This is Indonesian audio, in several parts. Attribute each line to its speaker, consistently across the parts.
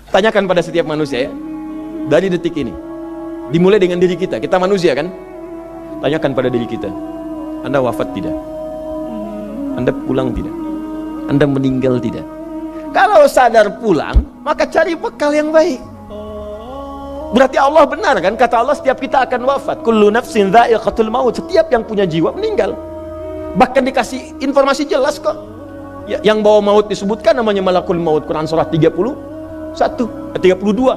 Speaker 1: Tanyakan pada setiap manusia ya, dari detik ini, dimulai dengan diri kita. Kita manusia kan? Tanyakan pada diri kita, Anda wafat tidak? Anda pulang tidak? Anda meninggal tidak? Kalau sadar pulang, maka cari bekal yang baik. Berarti Allah benar kan? Kata Allah, setiap kita akan wafat. Kullu nafsin dha'iqatul maut. Setiap yang punya jiwa meninggal. Bahkan dikasih informasi jelas kok. Yang bawa maut disebutkan namanya malakul maut. Quran surah 32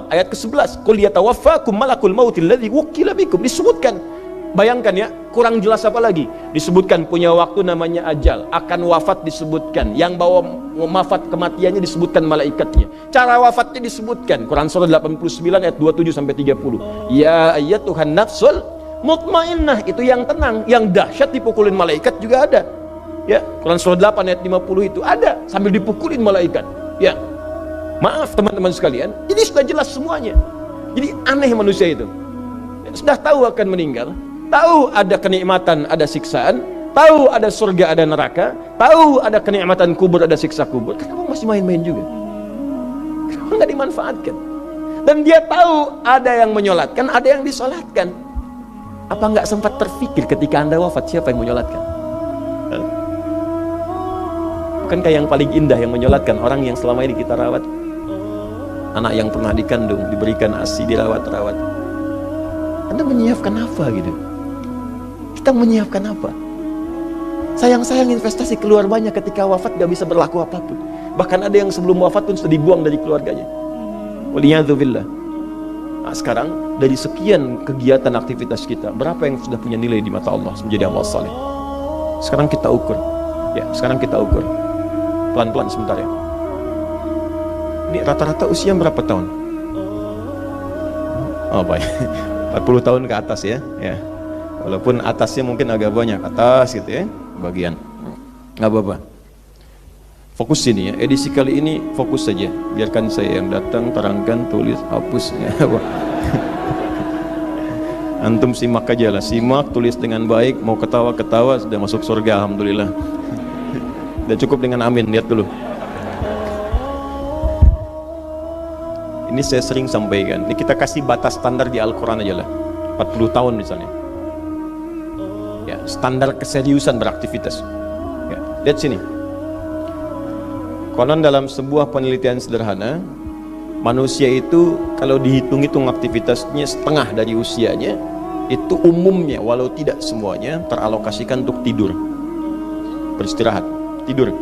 Speaker 1: ayat ke-11. Qul yatawaffakum malakul mautil ladzi wukila bikum. Disebutkan. Bayangkan ya, kurang jelas apa lagi? Disebutkan punya waktu namanya ajal, akan wafat disebutkan, yang bawa wafat kematiannya disebutkan malaikatnya, cara wafatnya disebutkan. Quran surah 89 ayat 27 sampai 30. Ya ayyatuhan nafsul mutmainnah, itu yang tenang, yang dahsyat dipukulin malaikat juga ada. Ya, Quran surah 8 ayat 50 itu ada sambil dipukulin malaikat. Ya. Maaf teman-teman sekalian, jadi sudah jelas semuanya. Jadi aneh manusia itu. Sudah tahu akan meninggal, tahu ada kenikmatan, ada siksaan, tahu ada surga, ada neraka, tahu ada kenikmatan kubur, ada siksa kubur. Kenapa masih main-main juga? Kenapa nggak dimanfaatkan? Dan dia tahu ada yang menyolatkan, ada yang disolatkan. Apa nggak sempat terfikir ketika Anda wafat, siapa yang menyolatkan? Bukankah yang paling indah yang menyolatkan orang yang selama ini kita rawat? Anak yang pernah dikandung, diberikan ASI, dirawat-rawat. Anda menyiapkan apa gitu? Kita menyiapkan apa? Sayang-sayang investasi keluar banyak, ketika wafat gak bisa berlaku apapun. Bahkan ada yang sebelum wafat pun sudah dibuang dari keluarganya. Waliyadzubillah. Nah, sekarang dari sekian kegiatan aktivitas kita, berapa yang sudah punya nilai di mata Allah menjadi amal saleh? Sekarang kita ukur. Ya, sekarang kita ukur. Pelan-pelan sebentar ya. Ini rata-rata usia berapa tahun? Oh baik, 40 tahun ke atas ya. Ya. Walaupun atasnya mungkin agak banyak, atas gitu ya, bagian. Nggak apa-apa. Fokus sini ya, edisi kali ini fokus saja. Biarkan saya yang datang, terangkan, tulis, hapus ya. Antum simak aja lah, simak, tulis dengan baik, mau ketawa-ketawa, sudah masuk surga, alhamdulillah. Udah cukup dengan amin, lihat dulu. Ini saya sering sampaikan, ini kita kasih batas standar di Al-Quran aja lah, 40 tahun misalnya. Ya, standar keseriusan beraktivitas. Ya, lihat sini. Konon dalam sebuah penelitian sederhana, manusia itu kalau dihitung-hitung aktivitasnya setengah dari usianya, itu umumnya, walau tidak semuanya, teralokasikan untuk tidur, beristirahat, tidur.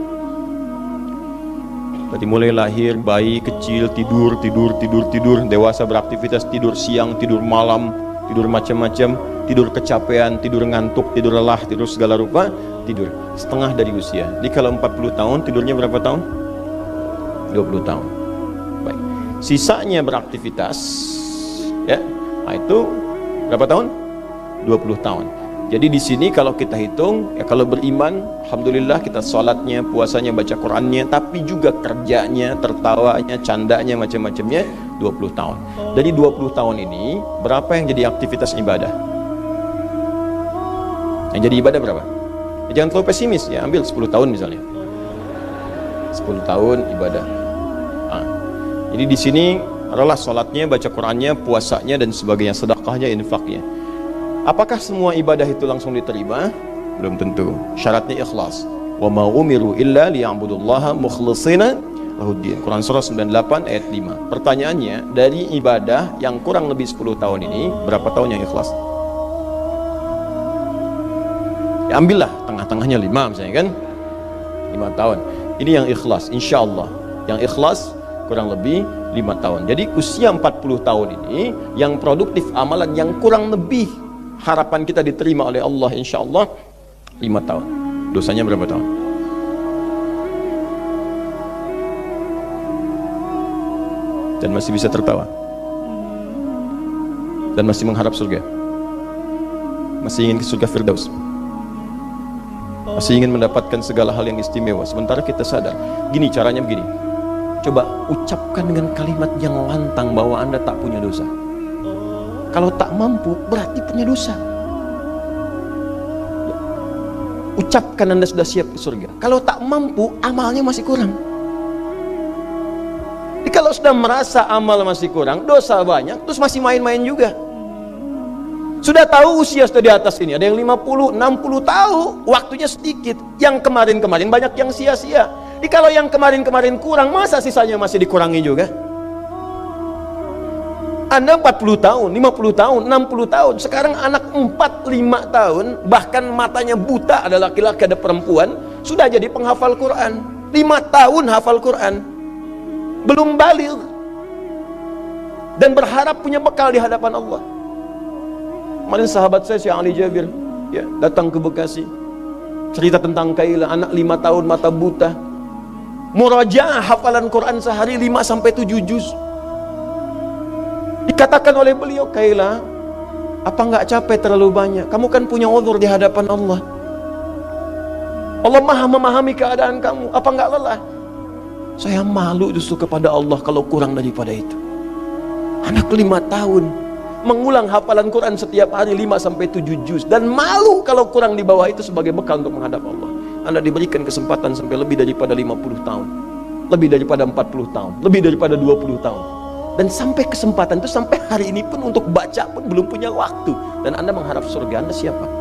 Speaker 1: Dari mulai lahir, bayi kecil, tidur, dewasa beraktivitas, tidur siang, tidur malam, tidur macam-macam, tidur kecapean, tidur ngantuk, tidur lelah, tidur segala rupa, tidur. Setengah dari usia. Jadi kalau 40 tahun, tidurnya berapa tahun? 20 tahun. Baik. Sisanya beraktivitas, ya. Nah itu berapa tahun? 20 tahun. Jadi di sini kalau kita hitung, ya kalau beriman, alhamdulillah kita sholatnya, puasanya, baca Qurannya, tapi juga kerjanya, tertawanya, candanya, macam-macamnya, 20 tahun. Dari 20 tahun ini, berapa yang jadi aktivitas ibadah? Yang jadi ibadah berapa? Ya, jangan terlalu pesimis ya, ambil 10 tahun misalnya. 10 tahun ibadah. Nah, jadi di sini adalah sholatnya, baca Qurannya, puasanya, dan sebagainya, sedekahnya, infaknya. Apakah semua ibadah itu langsung diterima? Belum tentu. Syaratnya ikhlas. Wa ma umiru illa liya'budullaha mukhlishina lahuddin. Quran surah 98 ayat 5. Pertanyaannya, dari ibadah yang kurang lebih 10 tahun ini, berapa tahun yang ikhlas? Ya ambillah tengah-tengahnya 5 misalnya kan. 5 tahun. Ini yang ikhlas, insyaallah. Yang ikhlas kurang lebih 5 tahun. Jadi usia 40 tahun ini yang produktif amalan yang kurang lebih harapan kita diterima oleh Allah insyaallah 5 tahun. Dosanya berapa tahun? Dan masih bisa tertawa. Dan masih mengharap surga. Masih ingin ke surga Firdaus. Masih ingin mendapatkan segala hal yang istimewa. Sementara kita sadar, gini caranya begini. Coba ucapkan dengan kalimat yang lantang bahwa Anda tak punya dosa. Kalau tak mampu, berarti punya dosa. Ucapkan Anda sudah siap ke surga. Kalau tak mampu, amalnya masih kurang. Jadi kalau sudah merasa amal masih kurang, dosa banyak, terus masih main-main juga. Sudah tahu usia sudah di atas ini, ada yang 50, 60 tahu, waktunya sedikit. Yang kemarin-kemarin banyak yang sia-sia. Jadi kalau yang kemarin-kemarin kurang, masa sisanya masih dikurangi juga? Anda 40 tahun, 50 tahun, 60 tahun. Sekarang anak 4, 5 tahun, bahkan matanya buta, ada laki-laki, ada perempuan, sudah jadi penghafal Quran. 5 tahun hafal Quran. Belum baligh. Dan berharap punya bekal di hadapan Allah. Kemarin sahabat saya, Syekh Ali Jabir, ya, datang ke Bekasi. Cerita tentang Kaila, anak 5 tahun, mata buta. Murajaah hafalan Quran sehari 5 sampai 7 juz. Dikatakan oleh beliau, Kaila, apa enggak capek terlalu banyak? Kamu kan punya uzur di hadapan Allah. Allah Maha memahami keadaan kamu. Apa enggak lelah? Saya malu justru kepada Allah kalau kurang daripada itu. Anak 5 tahun mengulang hafalan Quran setiap hari 5 sampai 7 juz, dan malu kalau kurang di bawah itu sebagai bekal untuk menghadap Allah. Anda diberikan kesempatan sampai lebih daripada 50 tahun, lebih daripada 40 tahun, lebih daripada 20 tahun. Dan sampai kesempatan itu, sampai hari ini pun untuk baca pun belum punya waktu. Dan Anda mengharap surga, Anda siapa?